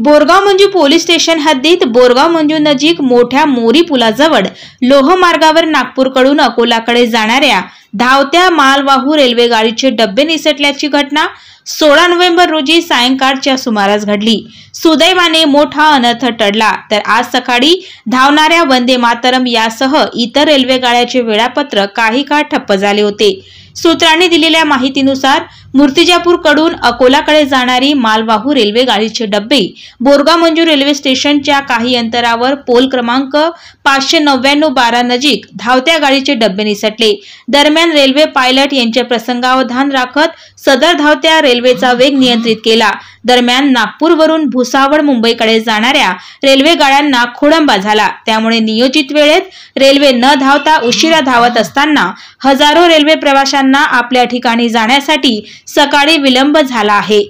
Borgaon Manju police station हद्दीत बोरगाव मंजू नजीक मोठ्या मोरी पुलाजवळ लोहमार्गावर नागपूरकडून अकोलाकडे जाणाऱ्या धावत्या मालवाहू रेल्वे गाडीचे डब्बे निसटल्याची घटना 16 नोव्हेंबर रोजी सायंकाळच्या सुमारास घडली। सुदैवाने मोठा अनर्थ टळला, तर आज सकाळी धावणाऱ्या वंदे मातरम यासह इतर रेल्वे गाड्यांचे वेळापत्रक काही काळ ठप्प झाले होते। सूत्रांनी दिलेल्या माहितीनुसार मूर्तिजापूर कडून अकोलाकडे जाणारी मालवाहू रेल्वे गाडीचे डब्बे बोरगाव मंजू रेल्वे स्टेशनच्या काही अंतरावर पोल क्रमांक 599-12 नजीक धावत्या गाडीचे डब्बे निसटले। दरम्यान रेल्वे पायलट यांचे प्रसंगावधान राखत सदर धावत्या रेल्वेचा वेग नियंत्रित केला। दरम्यान नागपूरवरून भुसावळ मुंबईकडे जाणाऱ्या रेल्वे गाड्यांना खोळंबा झाला, त्यामुळे नियोजित वेळेत रेल्वे न धावता उशिरा धावत असताना हजारो रेल्वे प्रवाशांना आपल्या ठिकाणी जाण्यासाठी सकाळी विलंब झाला आहे।